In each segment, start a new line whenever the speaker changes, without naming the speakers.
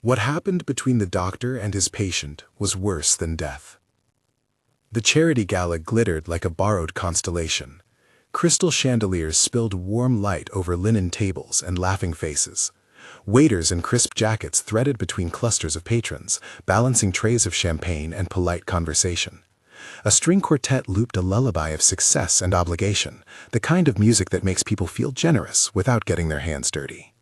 What happened between the doctor and his patient was worse than death. The charity gala glittered like a borrowed constellation. Crystal chandeliers spilled warm light over linen tables and laughing faces. Waiters in crisp jackets threaded between clusters of patrons, balancing trays of champagne and polite conversation. A string quartet looped a lullaby of success and obligation, the kind of music that makes people feel generous without getting their hands dirty.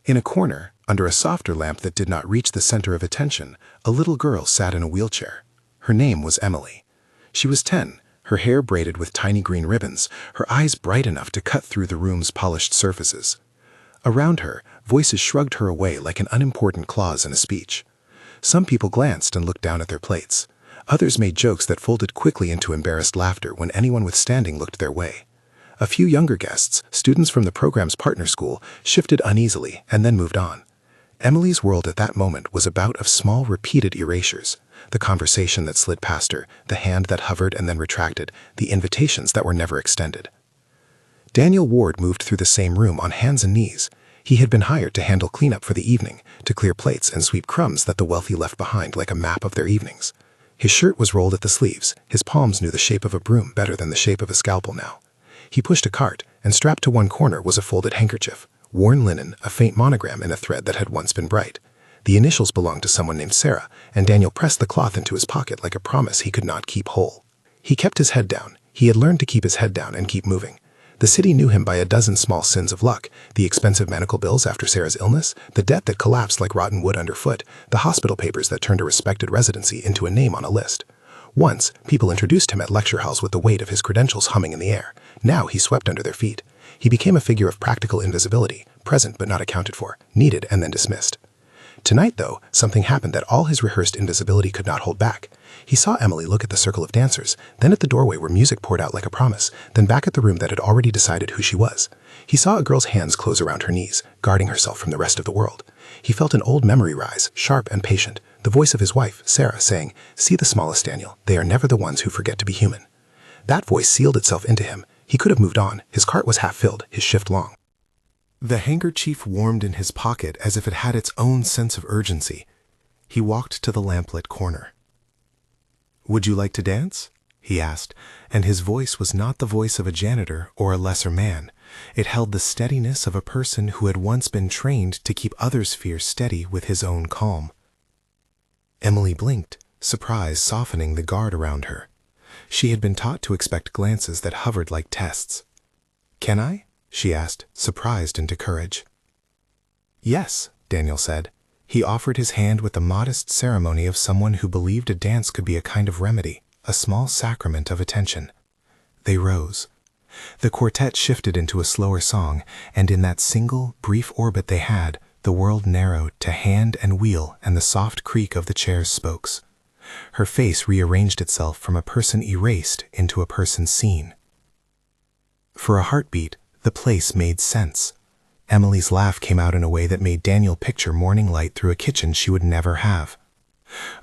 In a corner, under a softer lamp that did not reach the center of attention, a little girl sat in a wheelchair. Her name was Emily. She was 10, her hair braided with tiny green ribbons, her eyes bright enough to cut through the room's polished surfaces. Around her, voices shrugged her away like an unimportant clause in a speech. Some people glanced and looked down at their plates. Others made jokes that folded quickly into embarrassed laughter when anyone with standing looked their way. A few younger guests, students from the program's partner school, shifted uneasily and then moved on. Emily's world at that moment was a bout of small, repeated erasures. The conversation that slid past her, the hand that hovered and then retracted, the invitations that were never extended. Daniel Ward moved through the same room on hands and knees. He had been hired to handle cleanup for the evening, to clear plates and sweep crumbs that the wealthy left behind like a map of their evenings. His shirt was rolled at the sleeves. His palms knew the shape of a broom better than the shape of a scalpel now. He pushed a cart, and strapped to one corner was a folded handkerchief, worn linen, a faint monogram in a thread that had once been bright. The initials belonged to someone named Sarah, and Daniel pressed the cloth into his pocket like a promise he could not keep whole. He kept his head down. He had learned to keep his head down and keep moving. The city knew him by a dozen small sins of luck: the expensive medical bills after Sarah's illness, the debt that collapsed like rotten wood underfoot, the hospital papers that turned a respected residency into a name on a list. Once, people introduced him at lecture halls with the weight of his credentials humming in the air. Now he swept under their feet. He became a figure of practical invisibility, present but not accounted for, needed and then dismissed. Tonight, though, something happened that all his rehearsed invisibility could not hold back. He saw Emily look at the circle of dancers, then at the doorway where music poured out like a promise, then back at the room that had already decided who she was. He saw a girl's hands close around her knees, guarding herself from the rest of the world. He felt an old memory rise, sharp and patient, the voice of his wife, Sarah, saying, "See the smallest, Daniel. They are never the ones who forget to be human." That voice sealed itself into him. He could have moved on. His cart was half filled, his shift long. The handkerchief warmed in his pocket as if it had its own sense of urgency. He walked to the lamplit corner. "Would you like to dance?" he asked, and his voice was not the voice of a janitor or a lesser man. It held the steadiness of a person who had once been trained to keep others' fear steady with his own calm. Emily blinked, surprise softening the guard around her. She had been taught to expect glances that hovered like tests. "Can I?" she asked, surprised into courage. "Yes," Daniel said. He offered his hand with the modest ceremony of someone who believed a dance could be a kind of remedy, a small sacrament of attention. They rose. The quartet shifted into a slower song, and in that single, brief orbit they had, the world narrowed to hand and wheel and the soft creak of the chair's spokes. Her face rearranged itself from a person erased into a person seen. For a heartbeat, the place made sense. Emily's laugh came out in a way that made Daniel picture morning light through a kitchen she would never have.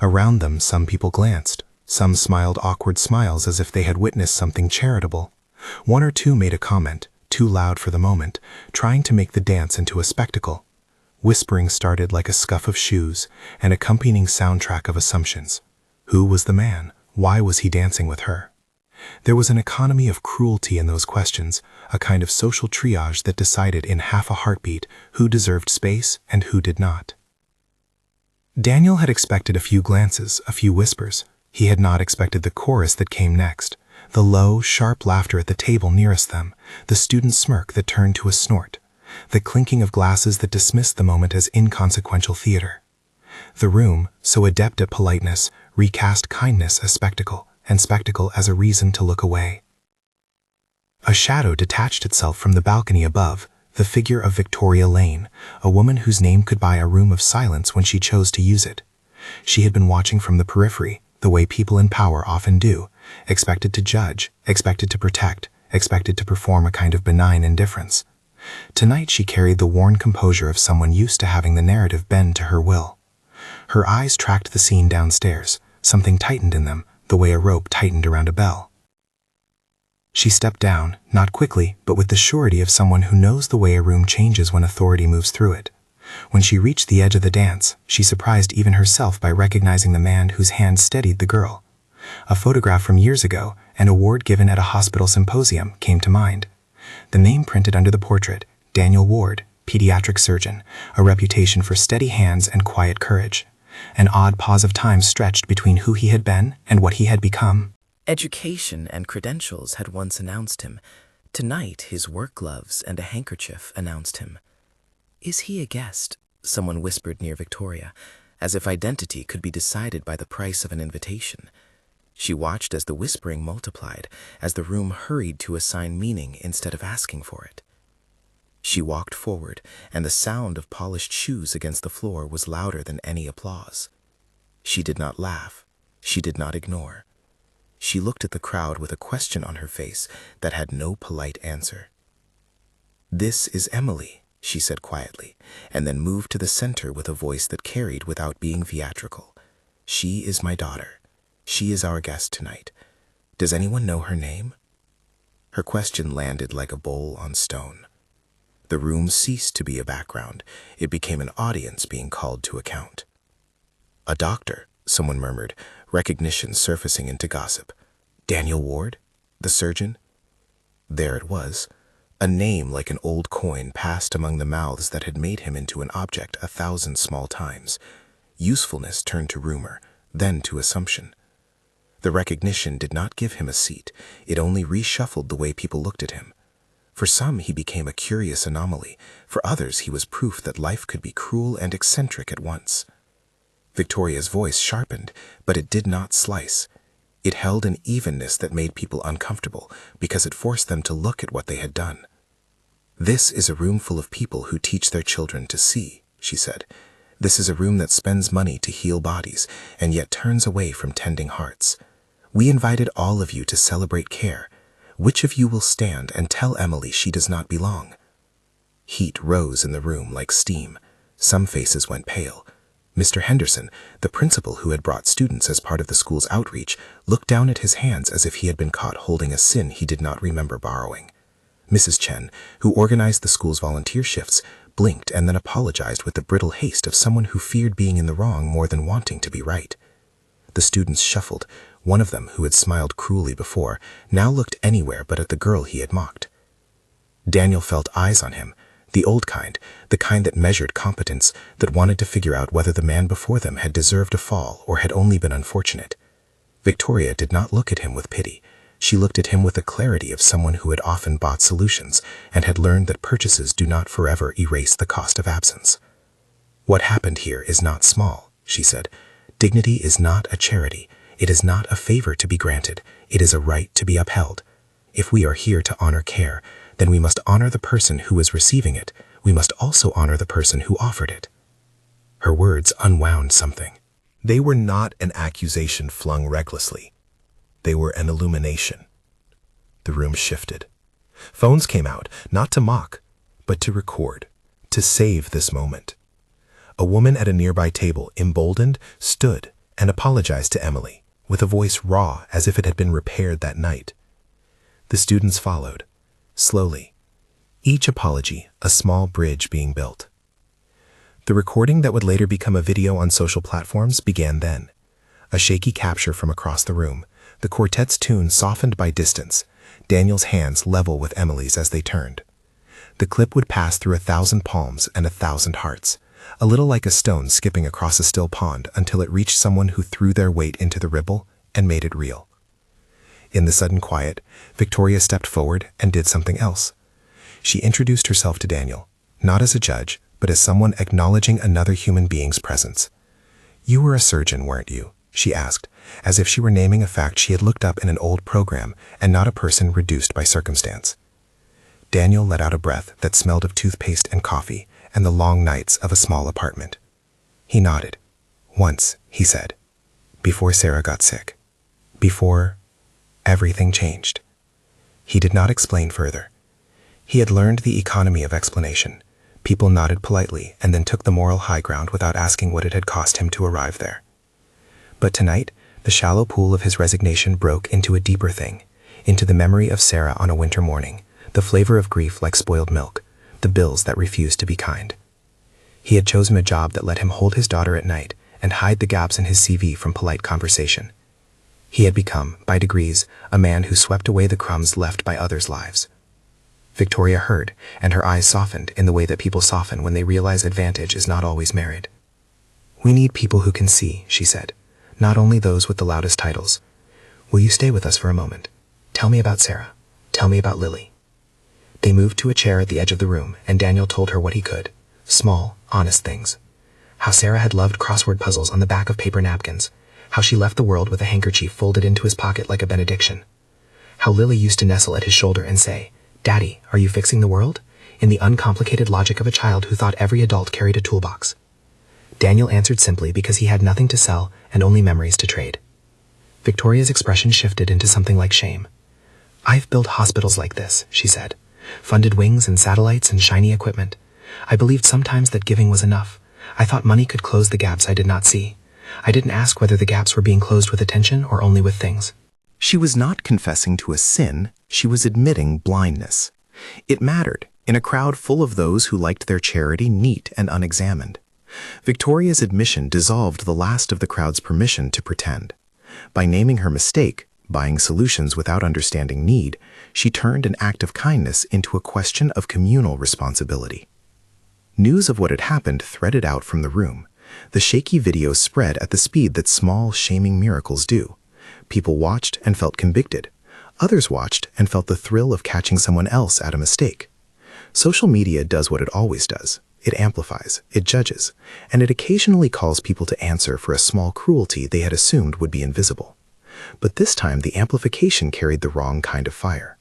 Around them, some people glanced. Some smiled awkward smiles as if they had witnessed something charitable. One or two made a comment, too loud for the moment, trying to make the dance into a spectacle. Whispering started like a scuff of shoes, an accompanying soundtrack of assumptions. Who was the man? Why was he dancing with her? There was an economy of cruelty in those questions, a kind of social triage that decided in half a heartbeat who deserved space and who did not. Daniel had expected a few glances, a few whispers. He had not expected the chorus that came next, the low, sharp laughter at the table nearest them, the student smirk that turned to a snort, the clinking of glasses that dismissed the moment as inconsequential theater. The room, so adept at politeness, recast kindness as spectacle, and spectacle as a reason to look away. A shadow detached itself from the balcony above, the figure of Victoria Lane, a woman whose name could buy a room of silence when she chose to use it. She had been watching from the periphery, the way people in power often do, expected to judge, expected to protect, expected to perform a kind of benign indifference. Tonight she carried the worn composure of someone used to having the narrative bend to her will. Her eyes tracked the scene downstairs. Something tightened in them, the way a rope tightened around a bell. She stepped down, not quickly, but with the surety of someone who knows the way a room changes when authority moves through it.
When she reached the edge of the dance, she surprised even herself by recognizing the man whose hand steadied the girl. A photograph from years ago, an award given at a hospital symposium, came to mind. The name printed under the portrait, Daniel Ward, pediatric surgeon, a reputation for steady hands and quiet courage. An odd pause of time stretched between who he had been and what he had become.
Education and credentials had once announced him. Tonight, his work gloves and a handkerchief announced him. "Is he a guest?" someone whispered near Victoria, as if identity could be decided by the price of an invitation. She watched as the whispering multiplied, as the room hurried to assign meaning instead of asking for it. She walked forward, and the sound of polished shoes against the floor was louder than any applause. She did not laugh. She did not ignore. She looked at the crowd with a question on her face that had no polite answer. "This is Emily," she said quietly, and then moved to the center with a voice that carried without being theatrical. "She is my daughter. She is our guest tonight. Does anyone know her name?" Her question landed like a bowl on stone. The room ceased to be a background. It became an audience being called to account. "A doctor," someone murmured, recognition surfacing into gossip. "Daniel Ward? The surgeon?" There it was, a name like an old coin passed among the mouths that had made him into an object 1,000 small times. Usefulness turned to rumor, then to assumption. The recognition did not give him a seat. It only reshuffled the way people looked at him. For some, he became a curious anomaly. For others, he was proof that life could be cruel and eccentric at once. Victoria's voice sharpened, but it did not slice. It held an evenness that made people uncomfortable because it forced them to look at what they had done. "This is a room full of people who teach their children to see," she said. "This is a room that spends money to heal bodies and yet turns away from tending hearts. We invited all of you to celebrate care. Which of you will stand and tell Emily she does not belong?" Heat rose in the room like steam. Some faces went pale. Mr. Henderson, the principal who had brought students as part of the school's outreach, looked down at his hands as if he had been caught holding a sin he did not remember borrowing. Mrs. Chen, who organized the school's volunteer shifts, blinked and then apologized with the brittle haste of someone who feared being in the wrong more than wanting to be right. The students shuffled. One of them, who had smiled cruelly before, now looked anywhere but at the girl he had mocked. Daniel felt eyes on him, the old kind, the kind that measured competence, that wanted to figure out whether the man before them had deserved a fall or had only been unfortunate. Victoria did not look at him with pity. She looked at him with the clarity of someone who had often bought solutions and had learned that purchases do not forever erase the cost of absence. "What happened here is not small," she said. "Dignity is not a charity. It is not a favor to be granted. It is a right to be upheld. If we are here to honor care, then we must honor the person who is receiving it. We must also honor the person who offered it." Her words unwound something.
They were not an accusation flung recklessly. They were an illumination. The room shifted. Phones came out, not to mock, but to record, to save this moment. A woman at a nearby table, emboldened, stood and apologized to Emily, with a voice raw as if it had been repaired that night. The students followed, slowly, each apology a small bridge being built. The recording that would later become a video on social platforms began then. A shaky capture from across the room, the quartet's tune softened by distance, Daniel's hands level with Emily's as they turned. The clip would pass through 1,000 palms and 1,000 hearts, a little like a stone skipping across a still pond until it reached someone who threw their weight into the ripple and made it real. In the sudden quiet, Victoria stepped forward and did something else. She introduced herself to Daniel, not as a judge, but as someone acknowledging another human being's presence. "You were a surgeon, weren't you?" she asked, as if she were naming a fact she had looked up in an old program and not a person reduced by circumstance. Daniel let out a breath that smelled of toothpaste and coffee and the long nights of a small apartment. He nodded. "Once," he said, "before Sarah got sick. Before everything changed." He did not explain further. He had learned the economy of explanation. People nodded politely and then took the moral high ground without asking what it had cost him to arrive there. But tonight, the shallow pool of his resignation broke into a deeper thing, into the memory of Sarah on a winter morning, the flavor of grief like spoiled milk, the bills that refused to be kind.
He had chosen a job that let him hold his daughter at night and hide the gaps in his CV from polite conversation. He had become, by degrees, a man who swept away the crumbs left by others' lives. Victoria heard, and her eyes softened in the way that people soften when they realize advantage is not always merit. "We need people who can see," she said, "not only those with the loudest titles. Will you stay with us for a moment? Tell me about Sarah. Tell me about Lily." They moved to a chair at the edge of the room, and Daniel told her what he could. Small, honest things. How Sarah had loved crossword puzzles on the back of paper napkins. How she left the world with a handkerchief folded into his pocket like a benediction. How Lily used to nestle at his shoulder and say, "Daddy, are you fixing the world?" in the uncomplicated logic of a child who thought every adult carried a toolbox. Daniel answered simply because he had nothing to sell and only memories to trade. Victoria's expression shifted into something like shame. "I've built hospitals like this," she said. "Funded wings and satellites and shiny equipment. I believed sometimes that giving was enough. I thought money could close the gaps I did not see. I didn't ask whether the gaps were being closed with attention or only with things."
She was not confessing to a sin, she was admitting blindness. It mattered, in a crowd full of those who liked their charity neat and unexamined. Victoria's admission dissolved the last of the crowd's permission to pretend. By naming her mistake, buying solutions without understanding need, she turned an act of kindness into a question of communal responsibility. News of what had happened threaded out from the room. The shaky video spread at the speed that small, shaming miracles do. People watched and felt convicted. Others watched and felt the thrill of catching someone else at a mistake. Social media does what it always does. It amplifies, it judges, and it occasionally calls people to answer for a small cruelty they had assumed would be invisible. But this time the amplification carried the wrong kind of fire.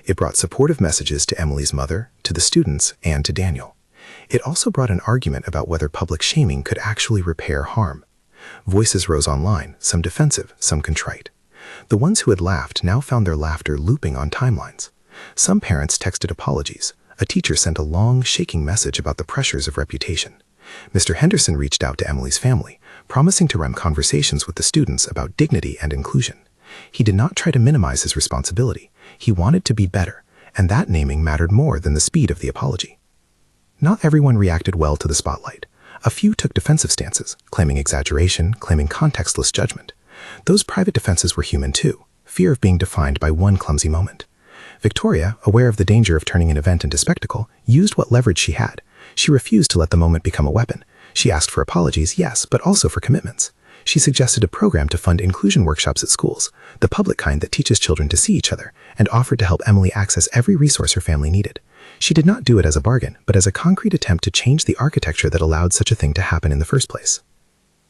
It brought supportive messages to Emily's mother, to the students, and to Daniel. It also brought an argument about whether public shaming could actually repair harm. Voices rose online, some defensive, some contrite. The ones who had laughed now found their laughter looping on timelines. Some parents texted apologies. A teacher sent a long, shaking message about the pressures of reputation. Mr. Henderson reached out to Emily's family, promising to run conversations with the students about dignity and inclusion. He did not try to minimize his responsibility. He wanted to be better, and that naming mattered more than the speed of the apology. Not everyone reacted well to the spotlight. A few took defensive stances, claiming exaggeration, claiming contextless judgment. Those private defenses were human too, fear of being defined by one clumsy moment. Victoria, aware of the danger of turning an event into spectacle, used what leverage she had. She refused to let the moment become a weapon. She asked for apologies, yes, but also for commitments. She suggested a program to fund inclusion workshops at schools, the public kind that teaches children to see each other, and offered to help Emily access every resource her family needed. She did not do it as a bargain, but as a concrete attempt to change the architecture that allowed such a thing to happen in the first place.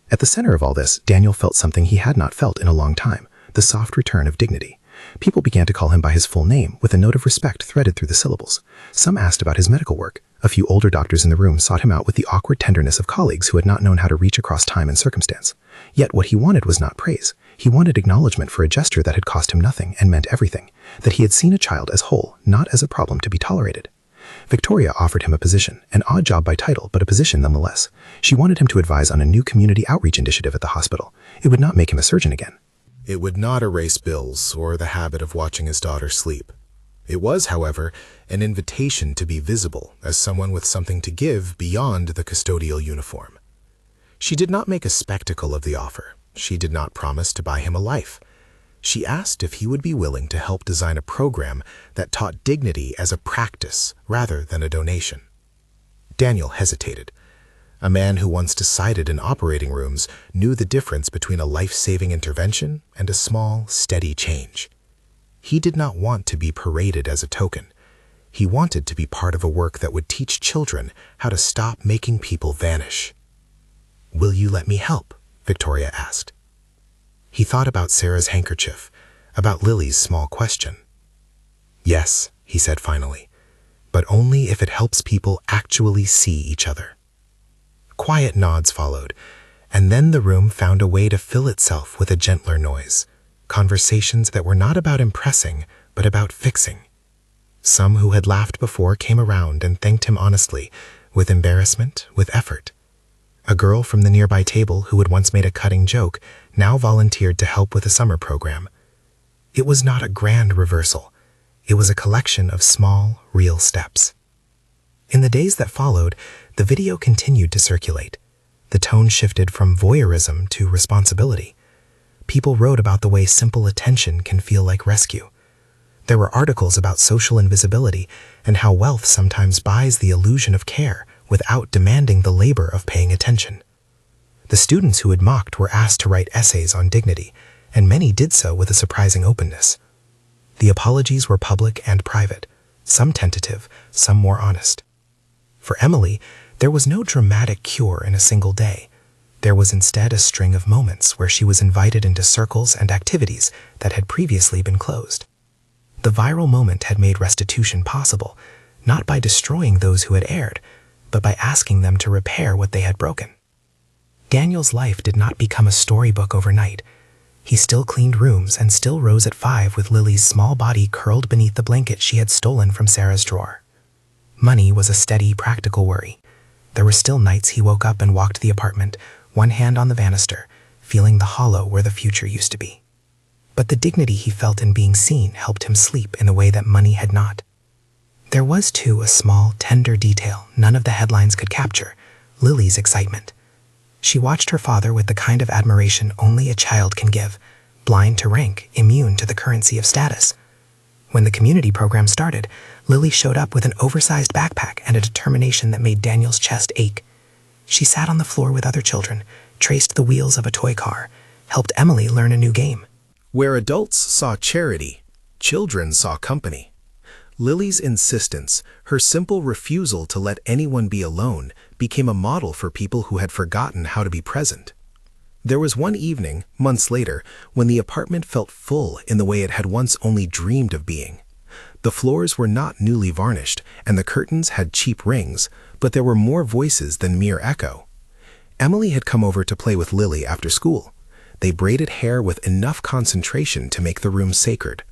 At the center of all this, Daniel felt something he had not felt in a long time, the soft return of dignity. People began to call him by his full name, with a note of respect threaded through the syllables. Some asked about his medical work. A few older doctors in the room sought him out with the awkward tenderness of colleagues who had not known how to reach across time and circumstance. Yet what he wanted was not praise. He wanted acknowledgement for a gesture that had cost him nothing and meant everything, that he had seen a child as whole, not as a problem to be tolerated. Victoria offered him a position, an odd job by title, but a position nonetheless. She wanted him to advise on a new community outreach initiative at the hospital. It would not make him a surgeon again. It would not erase bills or the habit of watching his daughter sleep. It was, however, an invitation to be visible as someone with something to give beyond the custodial uniform. She did not make a spectacle of the offer. She did not promise to buy him a life. She asked if he would be willing to help design a program that taught dignity as a practice rather than a donation. Daniel hesitated. A man who once decided in operating rooms knew the difference between a life-saving intervention and a small, steady change. He did not want to be paraded as a token. He wanted to be part of a work that would teach children how to stop making people vanish. "Will you let me help?" Victoria asked. He thought about Sarah's handkerchief, about Lily's small question. "Yes," he said finally, "but only if it helps people actually see each other." Quiet nods followed, and then the room found a way to fill itself with a gentler noise, conversations that were not about impressing, but about fixing. Some who had laughed before came around and thanked him honestly, with embarrassment, with effort. A girl from the nearby table who had once made a cutting joke now volunteered to help with a summer program. It was not a grand reversal. It was a collection of small, real steps. In the days that followed,
The video continued to circulate. The tone shifted from voyeurism to responsibility. People wrote about the way simple attention can feel like rescue. There were articles about social invisibility and how wealth sometimes buys the illusion of care without demanding the labor of paying attention. The students who had mocked were asked to write essays on dignity, and many did so with a surprising openness. The apologies were public and private, some tentative, some more honest. For Emily, there was no dramatic cure in a single day. There was instead a string of moments where she was invited into circles and activities that had previously been closed. The viral moment had made restitution possible, not by destroying those who had erred, but by asking them to repair what they had broken. Daniel's life did not become a storybook overnight. He still cleaned rooms and still rose at 5 with Lily's small body curled beneath the blanket she had stolen from Sarah's drawer. Money was a steady, practical worry. There were still nights he woke up and walked the apartment, one hand on the banister, feeling the hollow where the future used to be. But the dignity he felt in being seen helped him sleep in a way that money had not. There was, too, a small, tender detail none of the headlines could capture: Lily's excitement. She watched her father with the kind of admiration only a child can give, blind to rank, immune to the currency of status. When the community program started, Lily showed up with an oversized backpack and a determination that made Daniel's chest ache. She sat on the floor with other children, traced the wheels of a toy car, helped Emily learn a new game.
Where adults saw charity, children saw company. Lily's insistence, her simple refusal to let anyone be alone, became a model for people who had forgotten how to be present. There was one evening, months later, when the apartment felt full in the way it had once only dreamed of being. The floors were not newly varnished, and the curtains had cheap rings, but there were more voices than mere echo. Emily had come over to play with Lily after school. They braided hair with enough concentration to make the room sacred.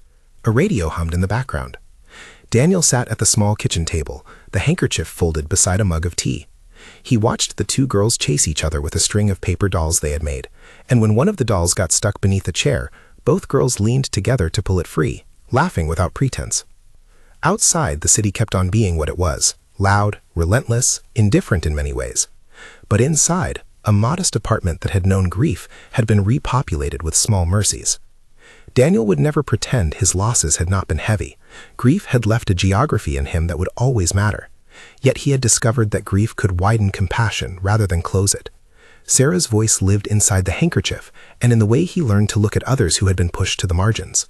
A radio hummed in the background. Daniel sat at the small kitchen table, the handkerchief folded beside a mug of tea. He watched the two girls chase each other with a string of paper dolls they had made, and when one of the dolls got stuck beneath a chair, both girls leaned together to pull it free, laughing without pretense. Outside, the city kept on being what it was: loud, relentless, indifferent in many ways. But inside, a modest apartment that had known grief had been repopulated with small mercies. Daniel would never pretend his losses had not been heavy. Grief had left a geography in him that would always matter. Yet he had discovered that grief could widen compassion rather than close it. Sarah's voice lived inside the handkerchief and in the way he learned to look at others who had been pushed to the margins.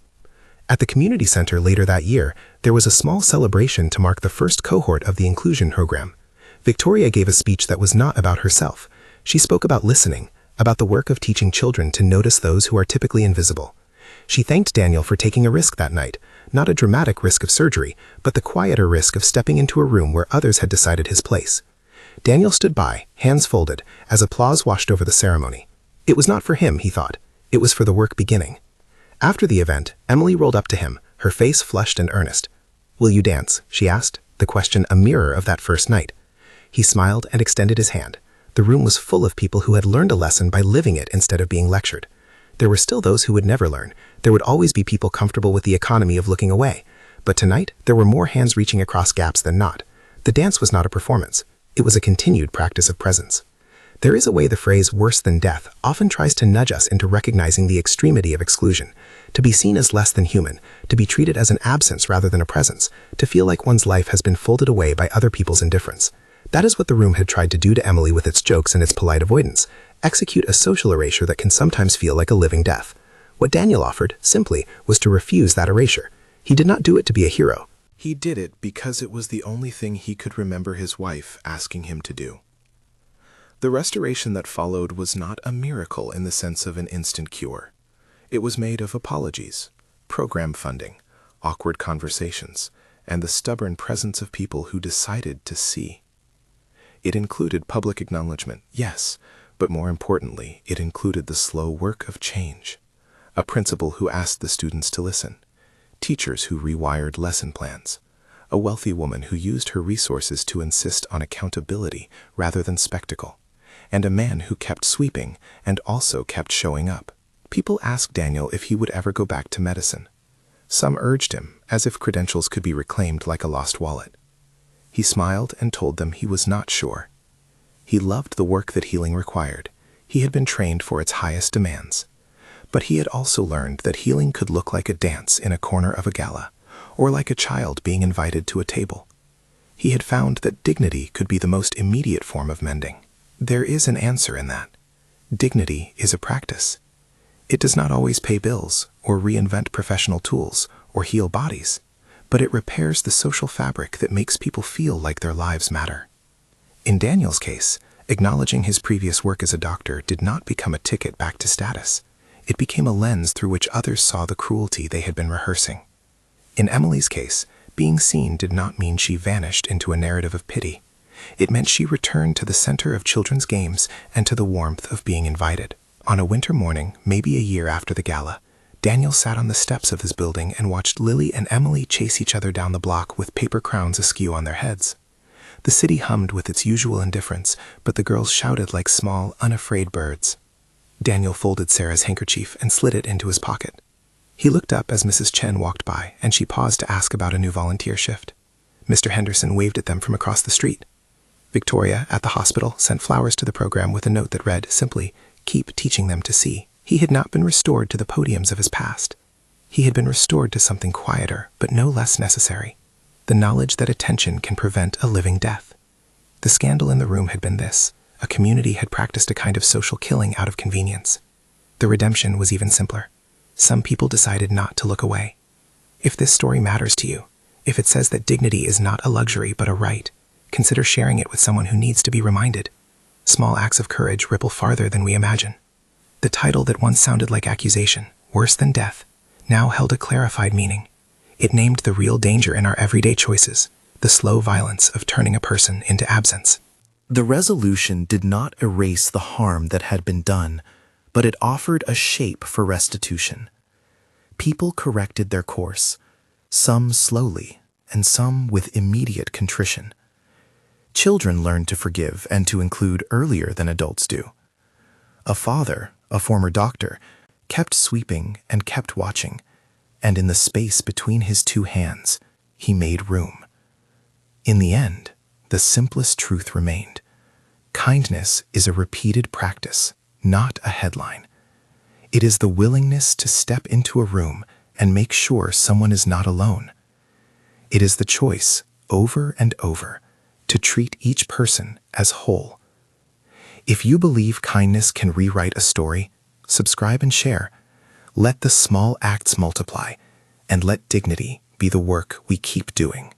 At the community center later that year, there was a small celebration to mark the first cohort of the inclusion program. Victoria gave a speech that was not about herself. She spoke about listening, about the work of teaching children to notice those who are typically invisible. She thanked Daniel for taking a risk that night, not a dramatic risk of surgery, but the quieter risk of stepping into a room where others had decided his place. Daniel stood by, hands folded, as applause washed over the ceremony. It was not for him, he thought. It was for the work beginning. After the event, Emily rolled up to him, her face flushed and earnest. "Will you dance?" she asked, the question a mirror of that first night. He smiled and extended his hand. The room was full of people who had learned a lesson by living it instead of being lectured. There were still those who would never learn. There would always be people comfortable with the economy of looking away. But tonight, there were more hands reaching across gaps than not. The dance was not a performance. It was a continued practice of presence. There is a way the phrase "worse than death" often tries to nudge us into recognizing the extremity of exclusion, to be seen as less than human, to be treated as an absence rather than a presence, to feel like one's life has been folded away by other people's indifference. That is what the room had tried to do to Emily with its jokes and its polite avoidance, execute a social erasure that can sometimes feel like a living death. What Daniel offered, simply, was to refuse that erasure. He did not do it to be a hero. He did it because it was the only thing he could remember his wife asking him to do. The restoration that followed was not a miracle in the sense of an instant cure. It was made of apologies, program funding, awkward conversations, and the stubborn presence of people who decided to see. It included public acknowledgement, yes, but more importantly, it included the slow work of change. A principal who asked the students to listen, teachers who rewired lesson plans, a wealthy woman who used her resources to insist on accountability rather than spectacle, and a man who kept sweeping and also kept showing up. People asked Daniel if he would ever go back to medicine. Some urged him, as if credentials could be reclaimed like a lost wallet. He smiled and told them he was not sure.
He loved the work that healing required. He had been trained for its highest demands. But he had also learned that healing could look like a dance in a corner of a gala, or like a child being invited to a table. He had found that dignity could be the most immediate form of mending. There is an answer in that. Dignity is a practice. It does not always pay bills, or reinvent professional tools, or heal bodies, but it repairs the social fabric that makes people feel like their lives matter. In Daniel's case, acknowledging his previous work as a doctor did not become a ticket back to status. It became a lens through which others saw the cruelty they had been rehearsing. In Emily's case, being seen did not mean she vanished into a narrative of pity. It meant she returned to the center of children's games and to the warmth of being invited. On a winter morning, maybe a year after the gala, Daniel sat on the steps of his building and watched Lily and Emily chase each other down the block with paper crowns askew on their heads. The city hummed with its usual indifference, but the girls shouted like small, unafraid birds. Daniel folded Sarah's handkerchief and slid it into his pocket. He looked up as Mrs. Chen walked by, and she paused to ask about a new volunteer shift. Mr. Henderson waved at them from across the street. Victoria, at the hospital, sent flowers to the program with a note that read, simply, "Keep teaching them to see." He had not been restored to the podiums of his past. He had been restored to something quieter, but no less necessary. The knowledge that attention can prevent a living death. The scandal in the room had been this. A community had practiced a kind of social killing out of convenience. The redemption was even simpler. Some people decided not to look away. If this story matters to you, if it says that dignity is not a luxury but a right, consider sharing it with someone who needs to be reminded. Small acts of courage ripple farther than we imagine. The title that once sounded like accusation, worse than death, now held a clarified meaning. It named the real danger in our everyday choices, the slow violence of turning a person into absence.
The resolution did not erase the harm that had been done, but it offered a shape for restitution. People corrected their course, some slowly, and some with immediate contrition. Children learned to forgive and to include earlier than adults do. A father, a former doctor, kept sweeping and kept watching, and in the space between his two hands, he made room. In the end, the simplest truth remained. Kindness is a repeated practice, not a headline. It is the willingness to step into a room and make sure someone is not alone. It is the choice, over and over, to treat each person as whole. If you believe kindness can rewrite a story, subscribe and share. Let the small acts multiply, and let dignity be the work we keep doing.